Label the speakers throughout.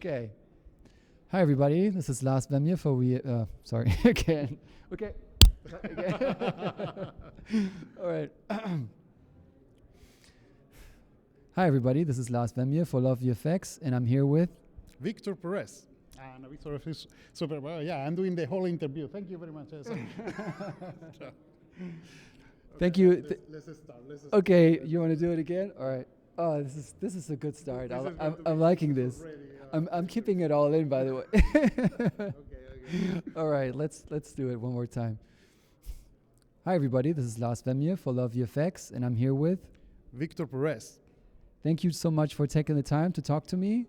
Speaker 1: Okay. Hi, everybody. This is LoveVFX sorry, again. Okay. Again. All right. Hi, everybody. This is LoveVFX for LoveVFX, and I'm here with
Speaker 2: Victor Perez. And Victor Perez Supervisor. Yeah, I'm doing the whole interview. Thank you very much.
Speaker 1: Thank you.
Speaker 2: Let's start.
Speaker 1: Okay, you want to do it again? All right. Oh, this is a good start. I'm liking this. I'm keeping it all in, by the way.
Speaker 2: Okay.
Speaker 1: All right, let's do it one more time. Hi, everybody. This is LoveVFX for LoveVFX, and I'm here with
Speaker 2: Victor Perez.
Speaker 1: Thank you so much for taking the time to talk to me.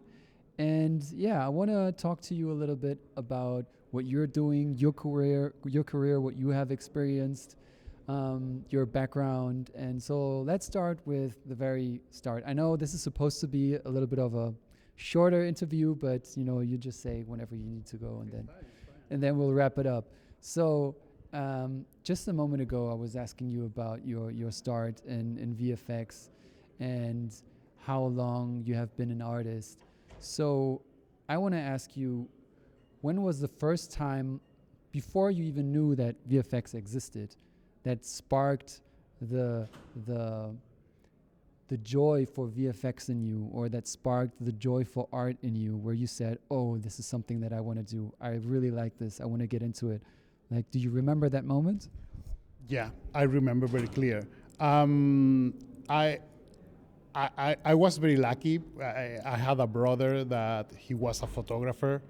Speaker 1: And yeah, I want to talk to you a little bit about what you're doing, your career, what you have experienced, your background. And so let's start with the very start. I know this is supposed to be a little bit of a shorter interview, but you just say whenever you need to go, and then we'll wrap it up. So just a moment ago, I was asking you about your start in VFX and how long you have been an artist. So I want to ask you, when was the first time, before you even knew that VFX existed, that sparked the joy for VFX in you, or that sparked the joy for art in you, where you said, oh, this is something that I want to do. I really like this. I want to get into it. Like, do you remember that moment?
Speaker 2: Yeah, I remember very clear. I was very lucky. I had a brother that he was a photographer.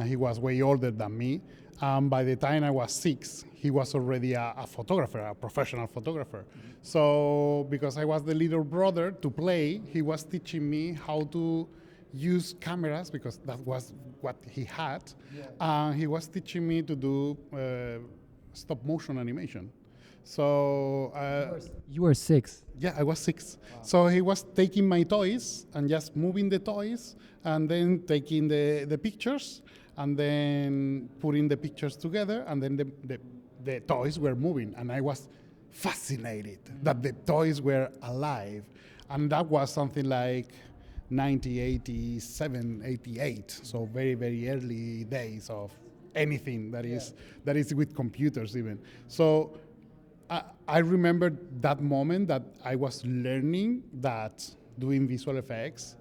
Speaker 2: He was way older than me. By the time I was 6, he was already a photographer, a professional photographer. Mm-hmm. So because I was the little brother to play, he was teaching me how to use cameras, because that was what he had. Yeah. He was teaching me to do stop motion animation. So
Speaker 1: you were 6.
Speaker 2: Yeah, I was 6.
Speaker 1: Wow.
Speaker 2: So he was taking my toys and just moving the toys, and then taking the pictures, and then putting the pictures together, and then the toys were moving, and I was fascinated that the toys were alive. And that was something like 1987, 88, so very, very early days of anything that is with computers even. So I remember that moment that I was learning that doing visual effects,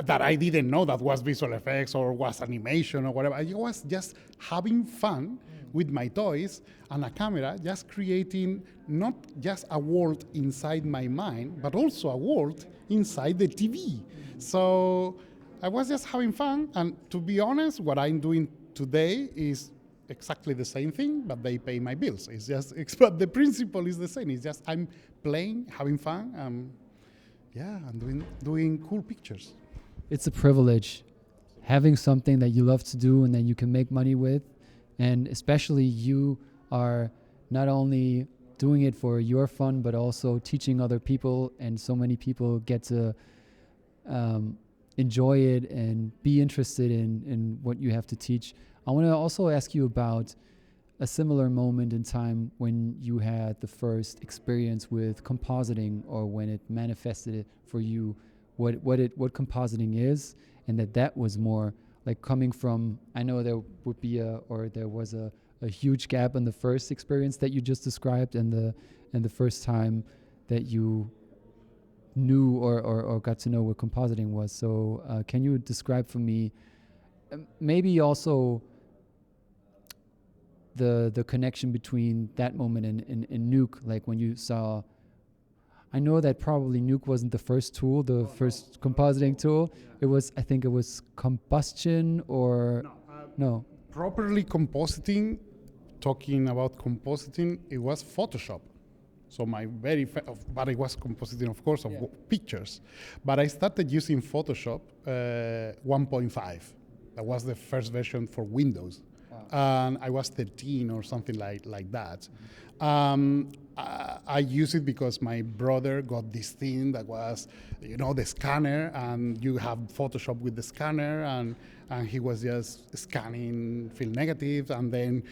Speaker 2: that I didn't know that was visual effects or was animation or whatever. I was just having fun with my toys and a camera, just creating not just a world inside my mind, but also a world inside the TV. So I was just having fun, and to be honest, what I'm doing today is exactly the same thing, but they pay my bills. But the principle is the same. It's just I'm playing, having fun, and doing cool pictures.
Speaker 1: It's a privilege, having something that you love to do and that you can make money with, and especially you are not only doing it for your fun, but also teaching other people, and so many people get to enjoy it and be interested in what you have to teach. I want to also ask you about a similar moment in time when you had the first experience with compositing, or when it manifested it for you, what compositing is, and that was more like coming from, I know there was a huge gap in the first experience that you just described and the first time that you knew or got to know what compositing was. So can you describe for me maybe also the connection between that moment and Nuke, like when you saw, I know that probably Nuke wasn't the first tool, first compositing tool. Yeah. I think it was combustion or no.
Speaker 2: Properly compositing, talking about compositing, it was Photoshop. So but it was compositing, of course, of pictures. But I started using Photoshop 1.5. That was the first version for Windows. Wow. And I was 13 or something like that. Mm-hmm. I use it because my brother got this thing that was, the scanner, and you have Photoshop with the scanner, and he was just scanning film negatives, and then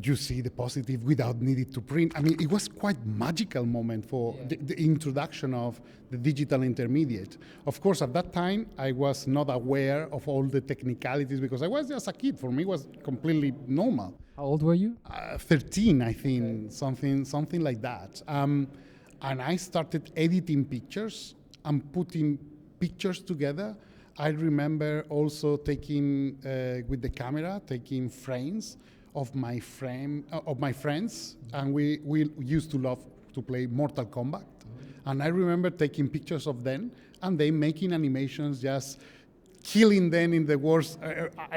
Speaker 2: you see the positive without needing to print. I mean, it was quite magical moment for the introduction of the digital intermediate. Of course, at that time, I was not aware of all the technicalities because I was just a kid. For me, it was completely normal.
Speaker 1: How old were you?
Speaker 2: 13, I think, something like that. And I started editing pictures and putting pictures together. I remember also taking with the camera, taking frames of my friends, and we used to love to play Mortal Kombat. And I remember taking pictures of them, and they making animations, just killing them in the worst,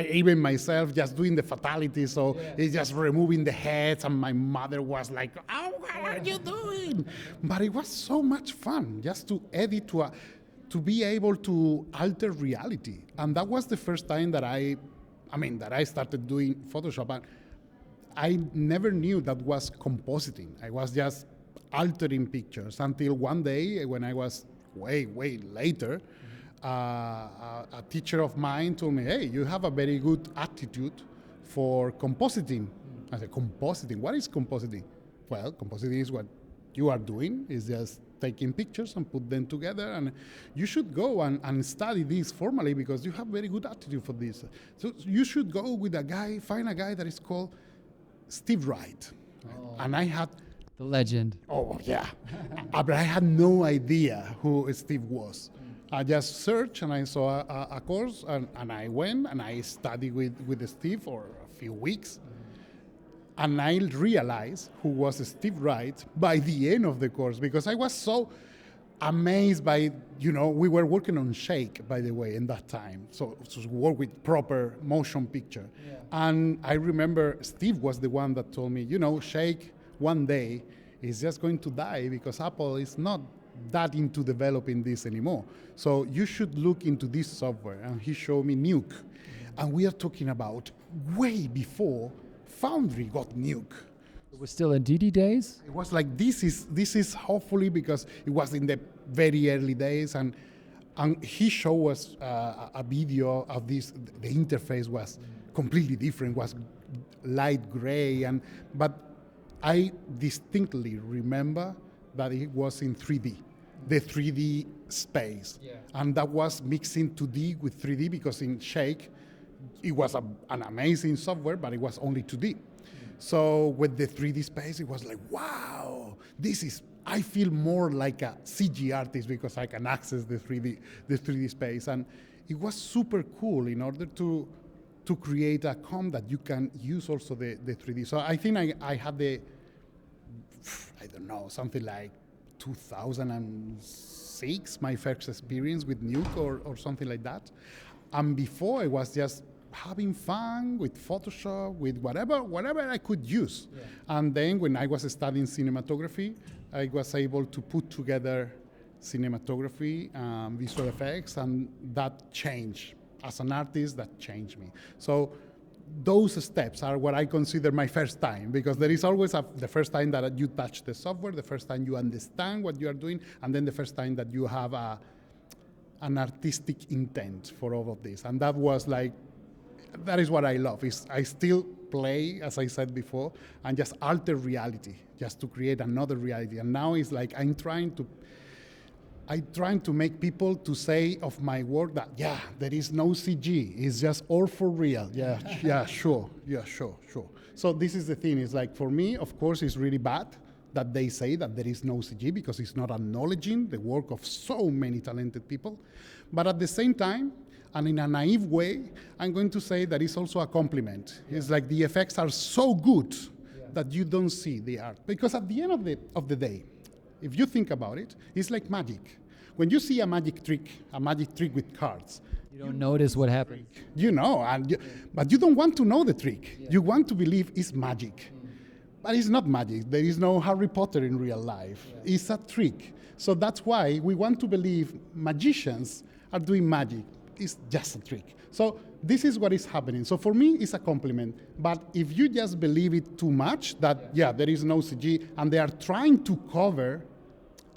Speaker 2: even myself, just doing the fatalities, so it's just removing the heads, and my mother was like, oh, what are you doing? But it was so much fun just to edit, to be able to alter reality. And that was the first time that I started doing Photoshop. And I never knew that was compositing. I was just altering pictures until one day when I was way later, a teacher of mine told me, hey, you have a very good attitude for compositing. I said, compositing? What is compositing? Well, compositing is what you are doing, is just taking pictures and put them together, and you should go and study this formally because you have very good attitude for this. So you should go with find a guy that is called Steve Wright.
Speaker 1: Oh.
Speaker 2: And I had...
Speaker 1: The legend.
Speaker 2: Oh, yeah. But I had no idea who Steve was. I just searched and I saw a course, and I went and I studied with Steve for a few weeks. And I realized who was Steve Wright by the end of the course, because I was so amazed by, we were working on Shake, by the way, in that time. So to work with proper motion picture. Yeah. And I remember Steve was the one that told me, Shake one day is just going to die because Apple is not that into developing this anymore. So you should look into this software. And he showed me Nuke. And we are talking about way before Foundry got Nuke.
Speaker 1: It was still in DD days?
Speaker 2: It was like, this is hopefully, because it was in the very early days, and he showed us a video of this. The interface was completely different, was light gray, but I distinctly remember that it was in 3D, the 3D space. Yeah. And that was mixing 2D with 3D, because in Shake, it was an amazing software, but it was only 2D. So with the 3D space, it was like, wow, I feel more like a CG artist because I can access the 3D space. And it was super cool in order to create a comp that you can use also the 3D. So I think I had something like 2006, my first experience with Nuke or something like that. And before, I was just having fun with Photoshop, with whatever I could use. Yeah. And then when I was studying cinematography, I was able to put together cinematography, visual effects, and that changed. As an artist, that changed me. So those steps are what I consider my first time, because there is always the first time that you touch the software, the first time you understand what you are doing, and then the first time that you have an artistic intent for all of this. And that was like, that is what I love. I still play, as I said before, and just alter reality, just to create another reality. And now it's like I'm trying to make people to say of my work that, yeah, there is no CG. It's just all for real. Yeah, sure. So this is the thing. It's like, for me, of course, it's really bad that they say that there is no CG, because it's not acknowledging the work of so many talented people. But at the same time, and in a naive way, I'm going to say that it's also a compliment. Yeah. It's like the effects are so good that you don't see the art. Because at the end of the day, if you think about it, it's like magic. When you see a magic trick with cards,
Speaker 1: you don't notice what happens.
Speaker 2: But you don't want to know the trick. Yeah. You want to believe it's magic. But it's not magic. There is no Harry Potter in real life. Yeah. It's a trick. So that's why we want to believe magicians are doing magic. is just a trick. So this is what is happening. So for me, it's a compliment. But if you just believe it too much, that, yeah, there is no CG, and they are trying to cover,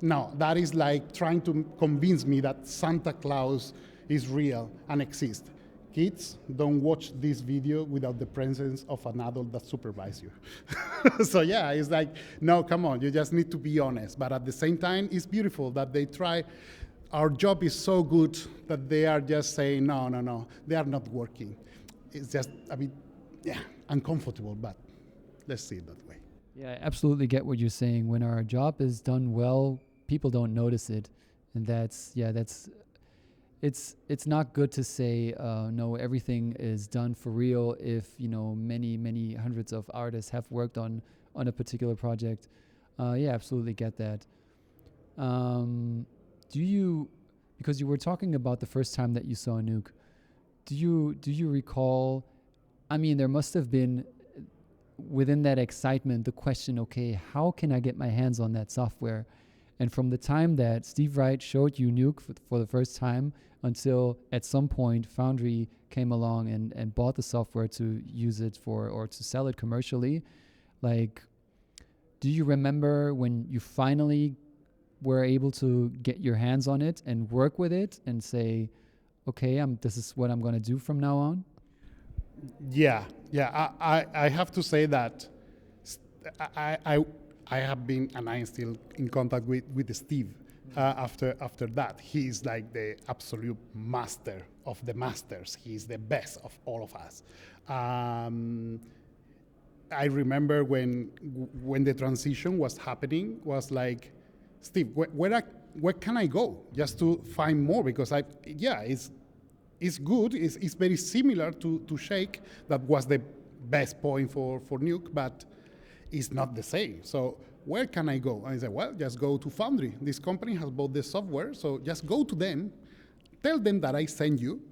Speaker 2: no, that is like trying to convince me that Santa Claus is real and exists. Kids, don't watch this video without the presence of an adult that supervises you. So yeah, it's like, no, come on, you just need to be honest. But at the same time, it's beautiful that they try. Our job is so good that they are just saying, no, they are not working. It's just a bit, yeah, uncomfortable, but let's see it that way.
Speaker 1: Yeah, I absolutely get what you're saying. When our job is done well, people don't notice it. And it's not good to say, no, everything is done for real if, many hundreds of artists have worked on a particular project. Yeah, absolutely get that. Because you were talking about the first time that you saw Nuke, do you recall, I mean, there must have been within that excitement the question, okay, how can I get my hands on that software? And from the time that Steve Wright showed you Nuke for the first time until at some point Foundry came along and bought the software to use it for, or to sell it commercially, like, do you remember when you finally were able to get your hands on it and work with it and say, okay, this is what I'm going to do from now on?
Speaker 2: Yeah. I have to say that I have been, and I am still in contact with Steve. After that, he's like the absolute master of the masters. He's the best of all of us. I remember when the transition was happening, was like, Steve, where can I go just to find more? Because it's good. It's very similar to Shake. That was the best point for Nuke, but it's not the same. So where can I go? And I said, well, just go to Foundry. This company has bought the software, so just go to them, tell them that I send you,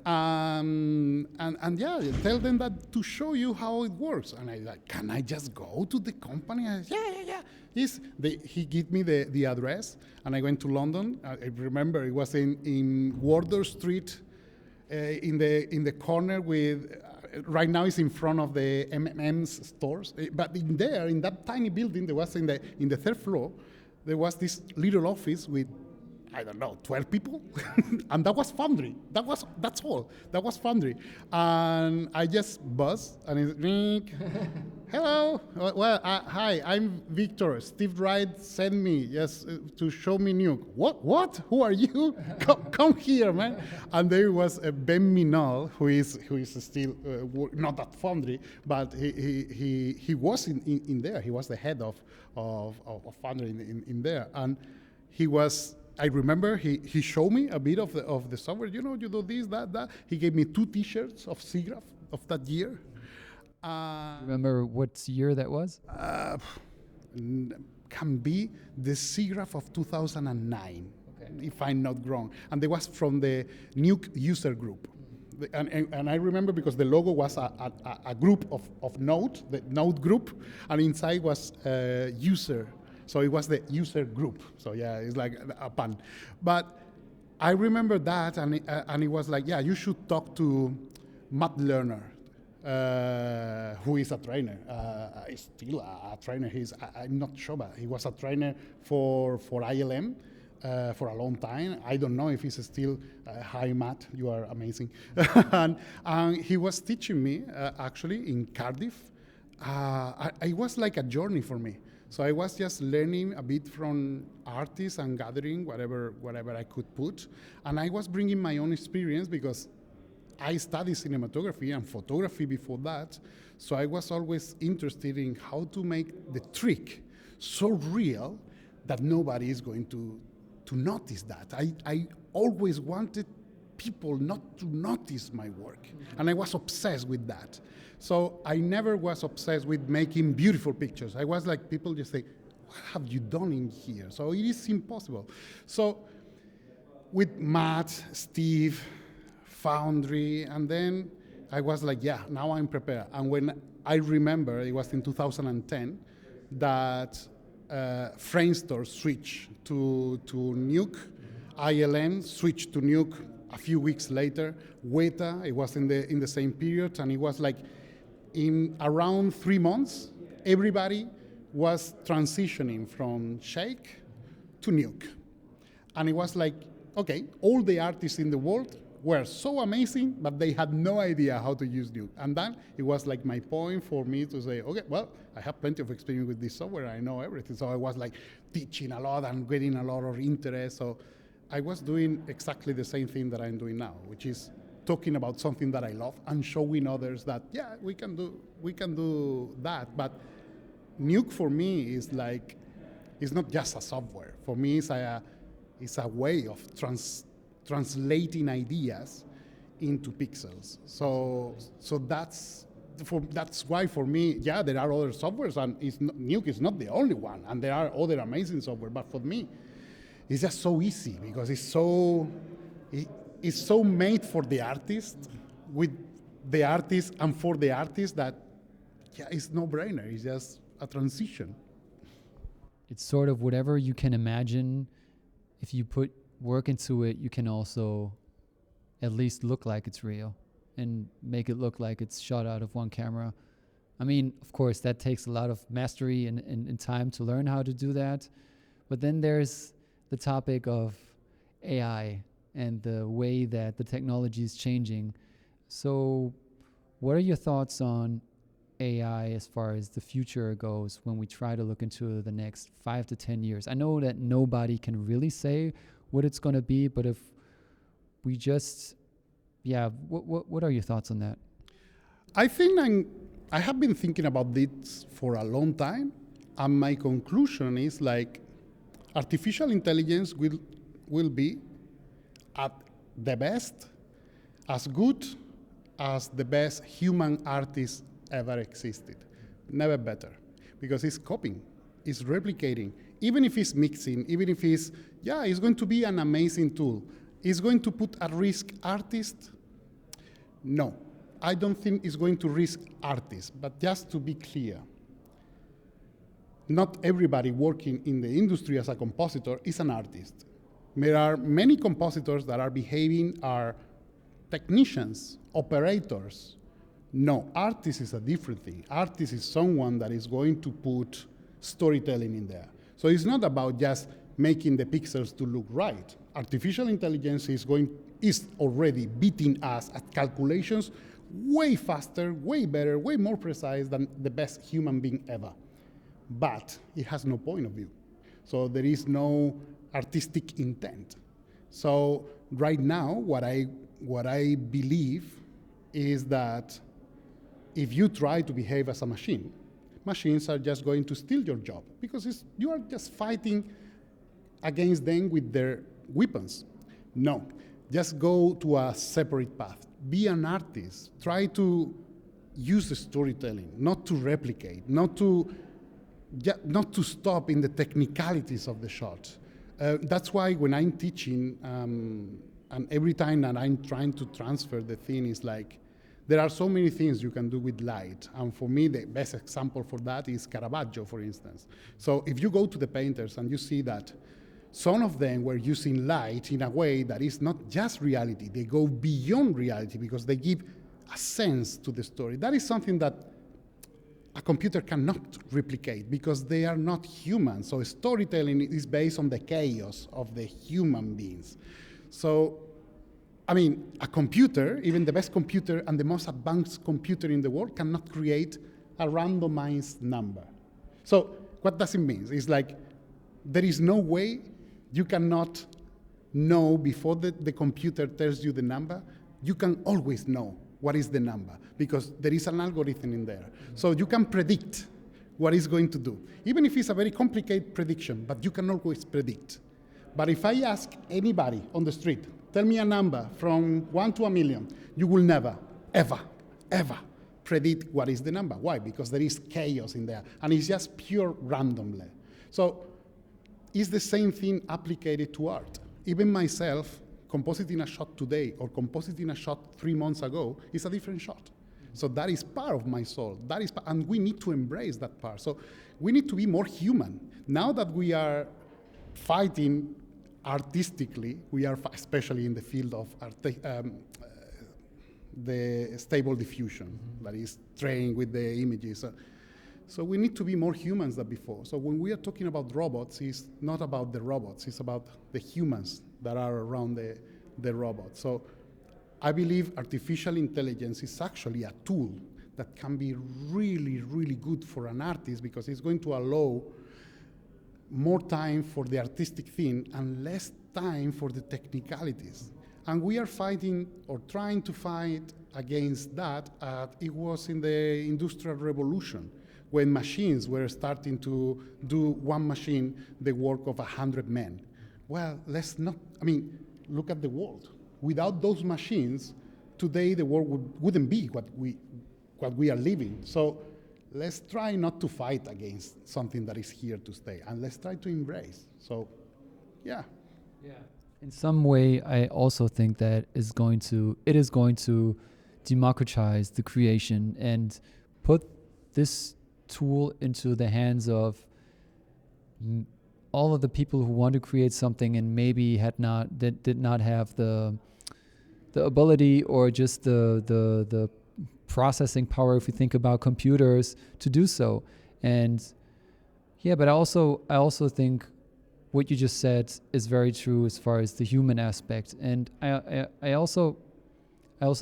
Speaker 2: and tell them that to show you how it works. And I like, can I just go to the company? I said, yeah. He gave me the address, and I went to London. I remember it was in Wardour Street, in the corner with. Right now it's in front of the M&M's stores, but in that tiny building, there was in the third floor, there was this little office with, I don't know, 12 people, and that was Foundry. That's all. That was Foundry, and I just buzzed, and it's Nick. Hello. Well, hi. I'm Victor. Steve Wright sent me to show me Nuke. What? Who are you? Come here, man. And there was Ben Minal, who is still not at Foundry, but he was in there. He was the head of Foundry in there, and he was. I remember he showed me a bit of the software. You do this, that. He gave me 2 T-shirts of SIGGRAPH of that year.
Speaker 1: Remember what year that was?
Speaker 2: Can be the SIGGRAPH of 2009, if I'm not wrong. And they was from the Nuke user group. And I remember because the logo was a group of Node, the Node group, and inside was user. So it was the user group. So yeah, it's like a pun. But I remember that, and it was like, yeah, you should talk to Matt Lerner, who is a trainer. He's still a trainer. I'm not sure, but he was a trainer for ILM for a long time. I don't know if he's still, hi Matt, you are amazing. and he was teaching me, actually, in Cardiff. It was like a journey for me. So I was just learning a bit from artists and gathering whatever I could put. And I was bringing my own experience because I studied cinematography and photography before that. So I was always interested in how to make the trick so real that nobody is going to notice that. I always wanted people not to notice my work. And I was obsessed with that. So I never was obsessed with making beautiful pictures. I was like, people just say, what have you done in here? So it is impossible. So with Matt, Steve, Foundry, and then I was like, yeah, now I'm prepared. And when I remember, it was in 2010, that Framestore switched to Nuke, ILM switched to Nuke a few weeks later, Weta, it was in the same period, and it was like in around 3 months, everybody was transitioning from Shake to Nuke. And it was like, okay, all the artists in the world were so amazing, but they had no idea how to use Nuke. And then it was like my point for me to say, okay, well, I have plenty of experience with this software, I know everything. So I was like teaching a lot and getting a lot of interest. So I was doing exactly the same thing that I'm doing now, which is talking about something that I love and showing others that, yeah, we can do that. But Nuke for me is like, it's not just a software. For me, it's a way of translating ideas into pixels. So that's why for me, yeah, there are other softwares, and Nuke is not the only one, and there are other amazing software. But for me, it's just so easy because it's so made for the artist, with the artist and for the artist, that yeah, it's no brainer. It's just a transition.
Speaker 1: It's sort of whatever you can imagine. If you put work into it, you can also at least look like it's real and make it look like it's shot out of one camera. I mean, of course, that takes a lot of mastery and time to learn how to do that. But then there's the topic of AI and the way that the technology is changing. So what are your thoughts on AI as far as the future goes when we try to look into the next 5 to 10 years? I know that nobody can really say what it's going to be, but if we just, yeah, what are your thoughts on that?
Speaker 2: I think I have been thinking about this for a long time, and my conclusion is like artificial intelligence will be at the best as good as the best human artist ever existed. Never better. Because it's copying, it's replicating. Even if it's mixing, even if it's going to be an amazing tool. It's going to put at risk artists? No. I don't think it's going to risk artists. But just to be clear, not everybody working in the industry as a compositor is an artist. There are many compositors that are behaving are technicians, operators. No, artist is a different thing. Artist is someone that is going to put storytelling in there. So it's not about just making the pixels to look right. Artificial intelligence is already beating us at calculations way faster, way better, way more precise than the best human being ever. But it has no point of view. So there is no artistic intent. So right now, what I believe is that if you try to behave as a machine, machines are just going to steal your job because you are just fighting against them with their weapons. No, just go to a separate path. Be an artist. Try to use the storytelling, not to replicate, not to stop in the technicalities of the shot. That's why when I'm teaching, and every time that I'm trying to transfer the thing is like, there are so many things you can do with light. And for me, the best example for that is Caravaggio, for instance. So if you go to the painters and you see that some of them were using light in a way that is not just reality. They go beyond reality because they give a sense to the story. That is something that a computer cannot replicate because they are not human. So storytelling is based on the chaos of the human beings. So, I mean, a computer, even the best computer and the most advanced computer in the world, cannot create a randomized number. So what does it mean? It's like there is no way you cannot know before the computer tells you the number. You can always know what is the number because there is an algorithm in there. So you can predict what it's going to do, even if it's a very complicated prediction, but you can always predict. But if I ask anybody on the street, tell me a number from 1 to 1,000,000, you will never, ever, ever predict what is the number. Why? Because there is chaos in there, and it's just pure randomly. So it's the same thing applied to art. Even myself, compositing a shot today or compositing a shot 3 months ago is a different shot. So that is part of my soul. And we need to embrace that part. So we need to be more human. Now that we are fighting artistically, we are, especially in the field of the stable diffusion, that is trained with the images. So we need to be more humans than before. So when we are talking about robots, it's not about the robots, it's about the humans that are around the robot. So I believe artificial intelligence is actually a tool that can be really, really good for an artist, because it's going to allow more time for the artistic thing and less time for the technicalities. And we are fighting or trying to fight against that. It was in the Industrial Revolution, when machines were starting to do one machine the work of 100 men. Well, let's not, look at the world. Without those machines, today the world wouldn't be what we are living. So let's try not to fight against something that is here to stay, and let's try to embrace. So, yeah.
Speaker 1: Yeah. In some way, I also think that it is going to democratize the creation and put this tool into the hands of all of the people who want to create something and maybe did not have the ability or just the processing power, if you think about computers, to do so. And yeah, but I also think what you just said is very true as far as the human aspect. And I also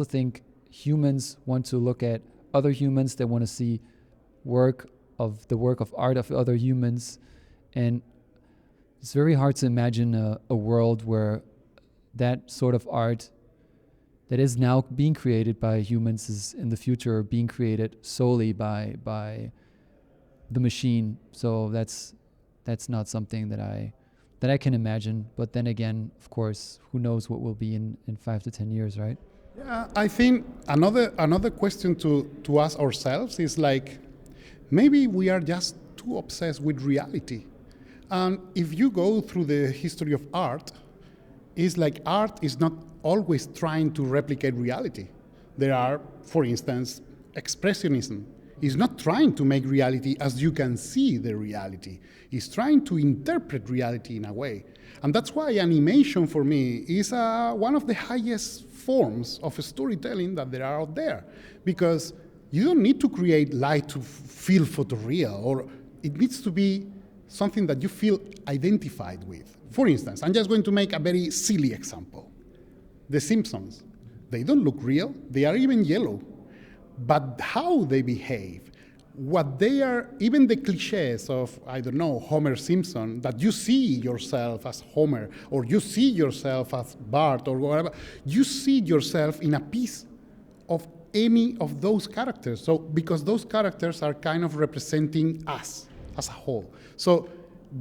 Speaker 1: think humans want to look at other humans. They want to see the work of art of other humans. And it's very hard to imagine a world where that sort of art that is now being created by humans is in the future being created solely by the machine. So that's not something that I can imagine. But then again, of course, who knows what will be in 5 to 10 years, right?
Speaker 2: Yeah, I think another question to ask ourselves is like, maybe we are just too obsessed with reality. And if you go through the history of art, it's like art is not always trying to replicate reality. There are, for instance, expressionism. It's not trying to make reality as you can see the reality. It's trying to interpret reality in a way. And that's why animation for me is one of the highest forms of storytelling that there are out there. Because you don't need to create light to feel photoreal, or it needs to be something that you feel identified with. For instance, I'm just going to make a very silly example. The Simpsons, they don't look real, they are even yellow. But how they behave, what they are, even the cliches of, I don't know, Homer Simpson, that you see yourself as Homer, or you see yourself as Bart, or whatever, you see yourself in a piece of any of those characters. So, because those characters are kind of representing us as a whole. So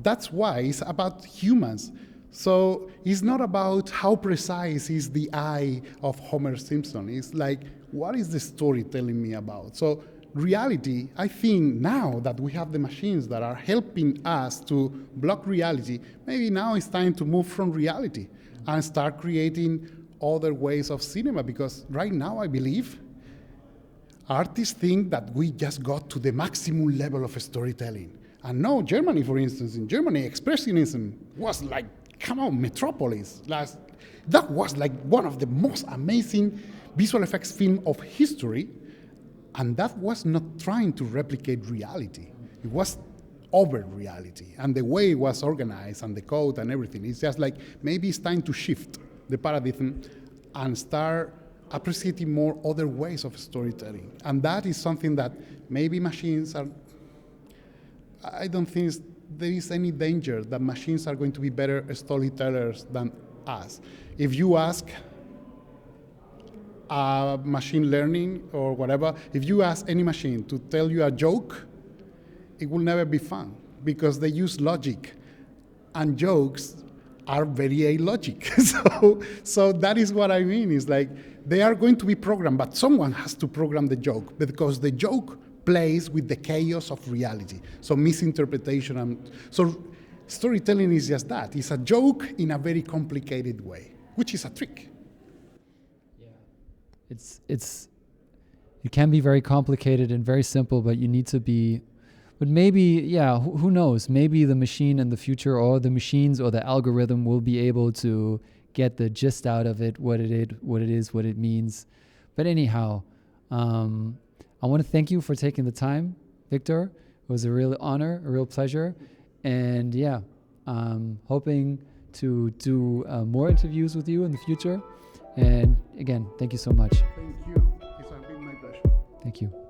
Speaker 2: that's why it's about humans. So it's not about how precise is the eye of Homer Simpson. It's like, what is the story telling me about? So reality, I think now that we have the machines that are helping us to block reality, maybe now it's time to move from reality and start creating other ways of cinema. Because right now, I believe artists think that we just got to the maximum level of storytelling. And no, Germany, for instance, in Germany, expressionism was like, come on, Metropolis. That was like one of the most amazing visual effects film of history, and that was not trying to replicate reality. It was over reality, and the way it was organized, and the code and everything. It's just like, maybe it's time to shift the paradigm and start appreciating more other ways of storytelling. And that is something that maybe machines are, I don't think there is any danger that machines are going to be better storytellers than us. If you ask machine learning or whatever, if you ask any machine to tell you a joke, it will never be fun, because they use logic, and jokes are very illogic. So that is what I mean. It's like they are going to be programmed, but someone has to program the joke, because the joke plays with the chaos of reality. So misinterpretation. So storytelling is just that. It's a joke in a very complicated way, which is a trick.
Speaker 1: Yeah. It can be very complicated and very simple, but you need to be But maybe, yeah, who knows? Maybe the machine in the future, or the machines or the algorithm, will be able to get the gist out of it, what it is, what it means. But anyhow, I want to thank you for taking the time, Victor. It was a real honor, a real pleasure. And yeah, hoping to do more interviews with you in the future. And again, thank you so much.
Speaker 2: Thank you. It's been my pleasure.
Speaker 1: Thank you.